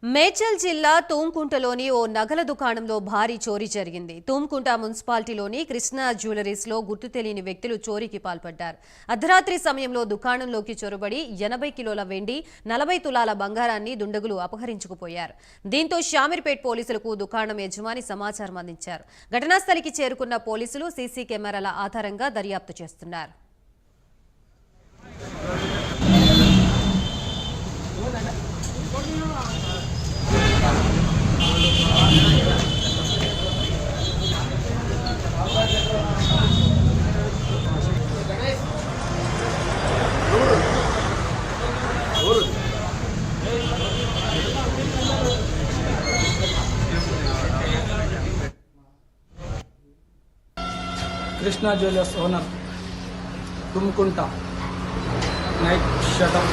మేడ్చల్ జిల్లా తూంకుంటలోని ఓ నగల దుకాణంలో భారీ చోరీ జరిగింది. తూంకుంట మున్సిపాలిటీలోని కృష్ణా జ్యువెలరీస్లో గుర్తు తెలియని వ్యక్తులు చోరీకి పాల్పడ్డారు. అర్ధరాత్రి సమయంలో దుకాణంలోకి చొరబడి 80 కిలోల వెండి, 40 తులాల బంగారాన్ని దుండగులు అపహరించుకుపోయారు. దీంతో షామీర్పేట్ పోలీసులకు దుకాణం యజమాని సమాచారం అందించారు. ఘటనా స్థలికి చేరుకున్న పోలీసులు సీసీ కెమెరాల ఆధారంగా దర్యాప్తు చేస్తున్నారు. Krishna jewellers owner Tumkunta night shutter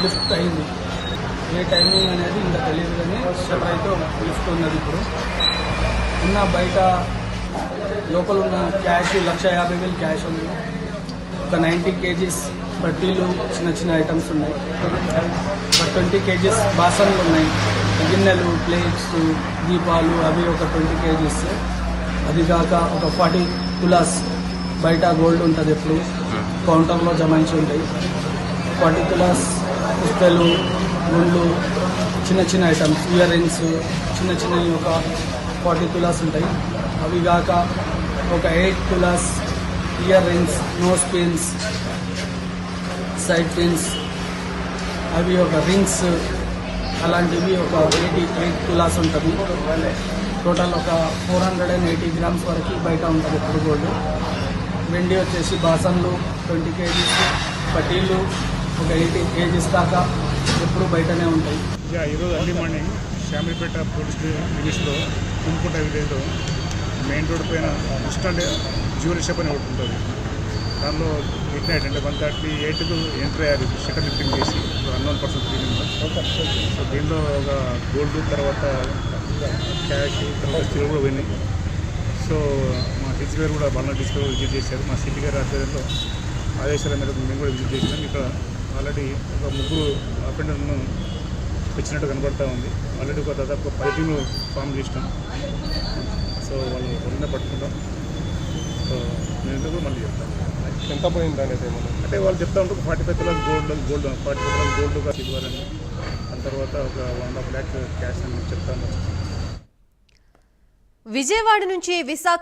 lift అయింది. ఏ టైమింగ్ అనేది ఇంకా తెలియదు, కానీ షటర్ అయితే లిఫ్ట్ ఉన్నది. ఇప్పుడు ఉన్న బయట లోపల ఉన్న క్యాష్ 1,50,000 క్యాష్ ఉంది. ఒక 90 కేజీస్ బట్టీలు, చిన్న చిన్న ఐటమ్స్ ఉన్నాయి. ఒక 20 కేజీస్ బాసన్లు ఉన్నాయి, గిన్నెలు, ప్లేట్స్, దీపాలు, అవి ఒక 20 కేజీస్. అది కాక ఒక 40 తులాస్ బయట గోల్డ్ ఉంటుంది, ఎప్పుడు కౌంటర్లో జమాయించి ఉంటాయి. 40 తులాస్ పుస్తలు, గుండ్లు, చిన్న చిన్న ఐటమ్స్, ఇయర్ రింగ్స్, చిన్న చిన్నవి ఒక 40 తులాస్ ఉంటాయి. అవి కాక ఒక 8 తులాస్ ear rings, nose pins, side pins, అవి ఒక రింగ్స్, అలాంటివి ఒక 88 తులాస్ ఉంటుంది. టోటల్ ఒక 480 గ్రామ్స్ వరకు బయట ఉంటుంది ఎప్పుడు గోల్డ్. వెండి వచ్చేసి బాసన్లు 20 కేజీస్, పట్టీలు ఒక 80 కేజీస్ దాకా ఎప్పుడు బయటనే ఉంటాయి. ఈరోజు అర్లీ మార్నింగ్ షామీర్పేట పోలీస్ లిమిట్స్లో తుమ్కుంట విలేజ్లో మెయిన్ రోడ్ పైన కృష్ణా జ్యువెలరీ షాప్ అని ఒకటి ఉంటుంది. దానిలో మిడ్ నైట్ అంటే 1:38కు ఎంటర్ అయ్యారు, షటర్ లిఫ్టింగ్ చేసి అన్నోన్ పర్సన్ సో దీనిలో ఒక గోల్డ్, తర్వాత క్యాష్, తర్వాత స్టీల్ కూడా పోయినాయి. సో మా డీసీ గారు కూడా బల్లా డీసీ గారు విజిట్ చేశారు. మా సిటీ గారి ఆధ్వర్యంలో ఆదేశాల మేరకు మేము కూడా విజిట్ చేసినాం. ఇక్కడ ఆల్రెడీ ఒక 3 అఫెండర్లను వచ్చినట్టు కనబడతా ఉంది. ఆల్రెడీ ఒక దాదాపు 10 టీంలు ఫామ్ చేసినాం. సో వాళ్ళు ఉన్న పట్టుకుంటాం. సో నేను ఎందుకు మళ్ళీ చెప్తాను ఎంత పోయింది అనేది ఏమన్నా అంటే వాళ్ళు చెప్తా ఉంటారు 45 తులాస్ గోల్డ్ 45 తులాస్ గోల్డ్గా ఇవ్వాలని, దాని తర్వాత ఒక 1.5 lakh క్యాష్ అని చెప్తాను. విజయవాడ నుంచి విశాఖ